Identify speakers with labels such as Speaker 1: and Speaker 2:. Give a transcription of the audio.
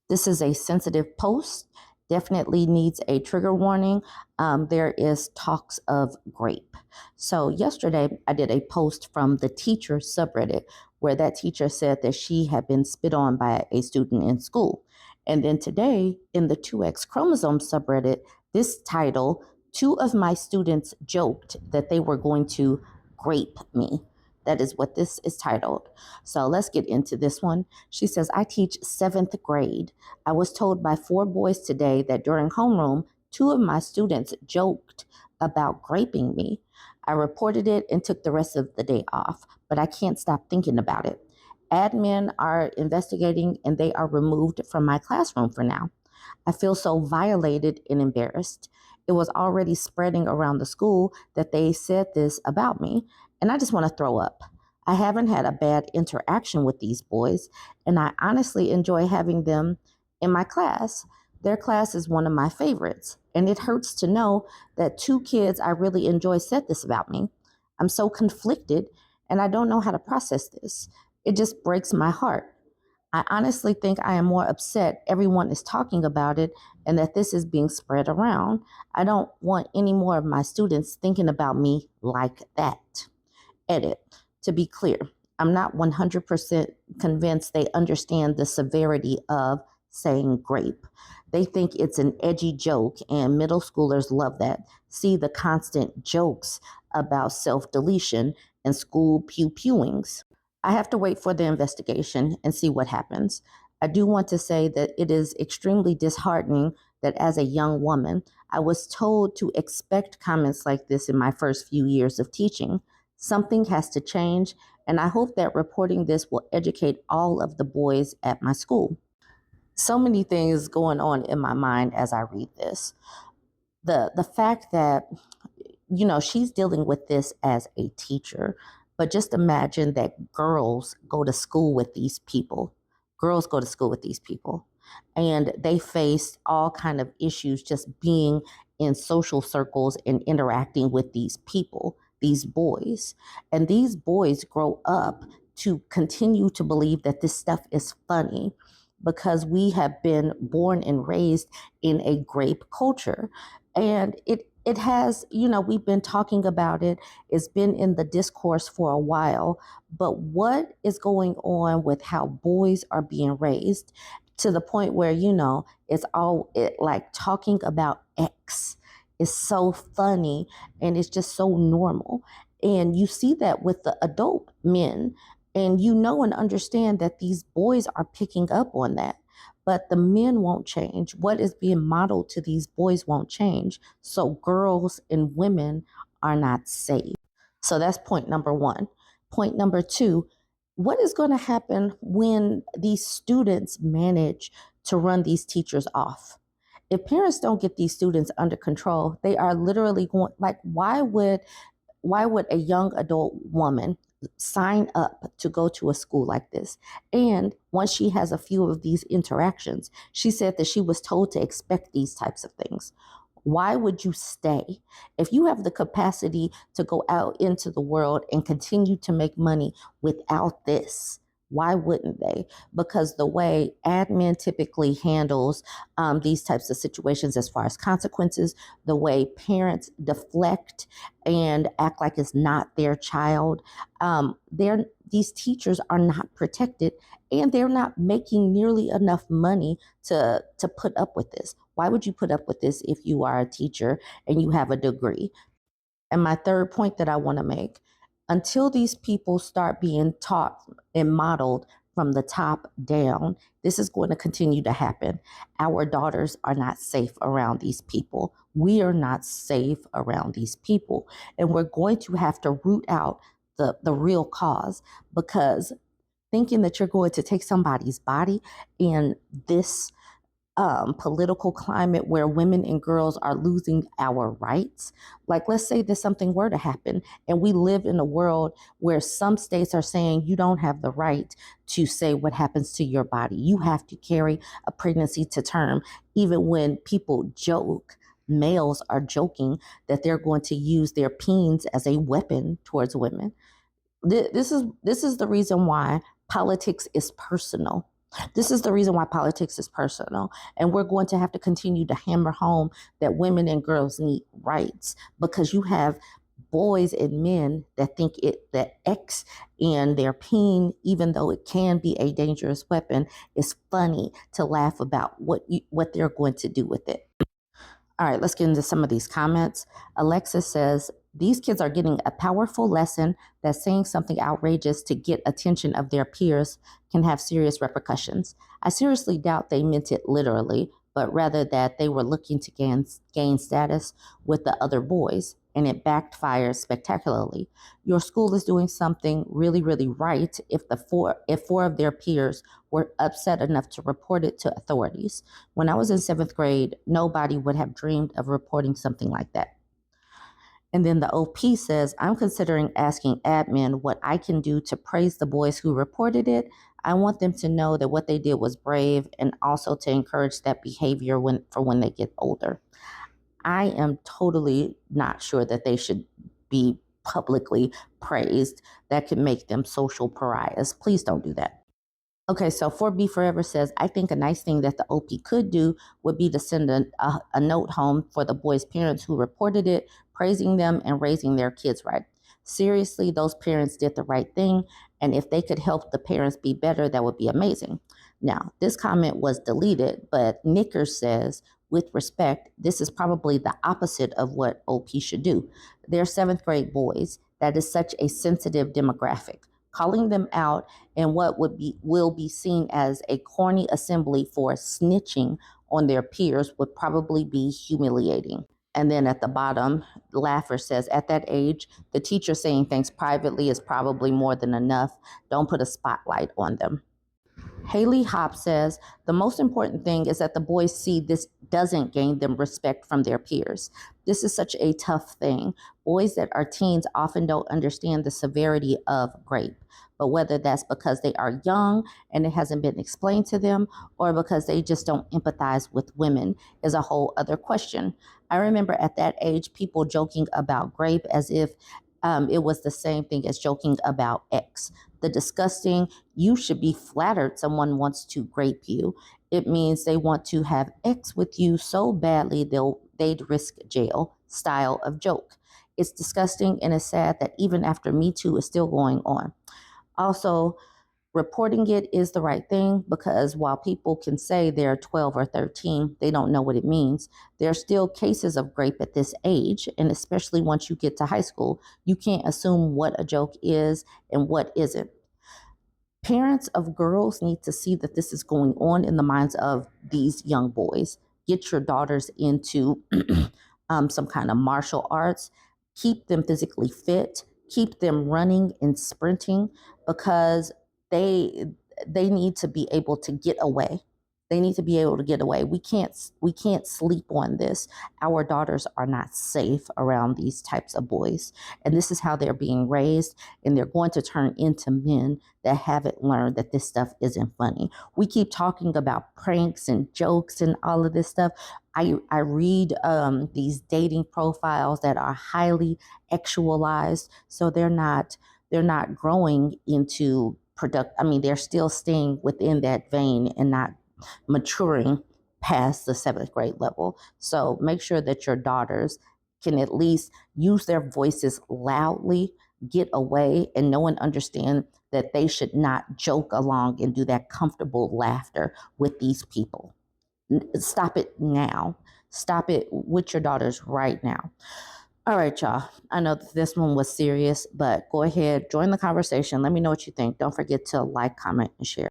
Speaker 1: This is a sensitive post, definitely needs a trigger warning. There is talks of grape. So yesterday I did a post from the teacher subreddit where that teacher said that she had been spit on by a student in school. And then today in the 2X chromosome subreddit, this title, two of my students joked that they were going to grape me. That is what this is titled. So let's get into this one. She says, I teach 7th grade. I was told by 4 boys today that during homeroom, 2 of my students joked about graping me. I reported it and took the rest of the day off, but I can't stop thinking about it. Admin are investigating and they are removed from my classroom for now. I feel so violated and embarrassed. It was already spreading around the school that they said this about me, and I just want to throw up. I haven't had a bad interaction with these boys, and I honestly enjoy having them in my class. Their class is one of my favorites, and it hurts to know that 2 kids I really enjoy said this about me. I'm so conflicted, and I don't know how to process this. It just breaks my heart. I honestly think I am more upset everyone is talking about it and that this is being spread around. I don't want any more of my students thinking about me like that. Edit. To be clear, I'm not 100% convinced they understand the severity of saying grape. They think it's an edgy joke, and middle schoolers love that. See the constant jokes about self-deletion and school pew-pewings. I have to wait for the investigation and see what happens. I do want to say that it is extremely disheartening that as a young woman, I was told to expect comments like this in my first few years of teaching. Something has to change, and I hope that reporting this will educate all of the boys at my school. So many things going on in my mind as I read this. The fact that she's dealing with this as a teacher, but just imagine that girls go to school with these people. Girls go to school with these people, and they face all kind of issues just being in social circles and interacting with these people, these boys. And these boys grow up to continue to believe that this stuff is funny because we have been born and raised in a grape culture. And it has, we've been talking about it. It's been in the discourse for a while. But what is going on with how boys are being raised to the point where, like talking about X is so funny and it's just so normal. And you see that with the adult men. And and understand that these boys are picking up on that. But the men won't change. What is being modeled to these boys won't change. So girls and women are not safe. So that's point number 1. Point number 2, what is going to happen when these students manage to run these teachers off? If parents don't get these students under control, they are literally going, like, why would a young adult woman sign up to go to a school like this? And once she has a few of these interactions, she said that she was told to expect these types of things. Why would you stay? If you have the capacity to go out into the world and continue to make money without this, why wouldn't they? Because the way admin typically handles these types of situations as far as consequences, the way parents deflect and act like it's not their child, these teachers are not protected and they're not making nearly enough money to put up with this. Why would you put up with this if you are a teacher and you have a degree? And my third point that I want to make, until these people start being taught and modeled from the top down, this is going to continue to happen. Our daughters are not safe around these people. We are not safe around these people. And we're going to have to root out the real cause, because thinking that you're going to take somebody's body in this political climate where women and girls are losing our rights. Like, let's say that something were to happen and we live in a world where some states are saying you don't have the right to say what happens to your body. You have to carry a pregnancy to term. Even when people joke, males are joking that they're going to use their peens as a weapon towards women. This is the reason why politics is personal. This is the reason why politics is personal. And we're going to have to continue to hammer home that women and girls need rights, because you have boys and men that think that X and their peen, even though it can be a dangerous weapon, is funny to laugh about what they're going to do with it. All right, let's get into some of these comments. Alexis says, these kids are getting a powerful lesson that saying something outrageous to get attention of their peers can have serious repercussions. I seriously doubt they meant it literally, but rather that they were looking to gain status with the other boys, and it backfires spectacularly. Your school is doing something really, really right if four of their peers were upset enough to report it to authorities. When I was in 7th grade, nobody would have dreamed of reporting something like that. And then the OP says, I'm considering asking admin what I can do to praise the boys who reported it. I want them to know that what they did was brave, and also to encourage that behavior for when they get older. I am totally not sure that they should be publicly praised. That could make them social pariahs. Please don't do that. Okay, so 4B Forever says, I think a nice thing that the OP could do would be to send a note home for the boys' parents who reported it, praising them and raising their kids right. Seriously, those parents did the right thing, and if they could help the parents be better, that would be amazing. Now, this comment was deleted, but Knickers says, with respect, this is probably the opposite of what OP should do. They're 7th grade boys. That is such a sensitive demographic. Calling them out in what will be seen as a corny assembly for snitching on their peers would probably be humiliating. And then at the bottom, Laugher says, at that age, the teacher saying things privately is probably more than enough. Don't put a spotlight on them. Haley Hop says, the most important thing is that the boys see this doesn't gain them respect from their peers. This is such a tough thing. Boys that are teens often don't understand the severity of GRape, but whether that's because they are young and it hasn't been explained to them, or because they just don't empathize with women, is a whole other question. I remember at that age, people joking about GRape as if it was the same thing as joking about X. The disgusting, you should be flattered someone wants to grape you. It means they want to have X with you so badly they'd risk jail style of joke. It's disgusting, and it's sad that even after Me Too is still going on. Also, reporting it is the right thing, because while people can say they're 12 or 13, they don't know what it means. There are still cases of GRape at this age, and especially once you get to high school, you can't assume what a joke is and what isn't. Parents of girls need to see that this is going on in the minds of these young boys. Get your daughters into some kind of martial arts. Keep them physically fit. Keep them running and sprinting, because they they need to be able to get away. They need to be able to get away. We can't sleep on this. Our daughters are not safe around these types of boys, and this is how they're being raised, and they're going to turn into men that haven't learned that this stuff isn't funny. We keep talking about pranks and jokes and all of this stuff. I read these dating profiles that are highly actualized, so they're not growing into product. I mean, they're still staying within that vein and not maturing past the 7th grade level. So make sure that your daughters can at least use their voices loudly, get away, and know and understand that they should not joke along and do that comfortable laughter with these people. Stop it now. Stop it with your daughters right now. All right, y'all. I know that this one was serious, but go ahead, join the conversation. Let me know what you think. Don't forget to like, comment, and share.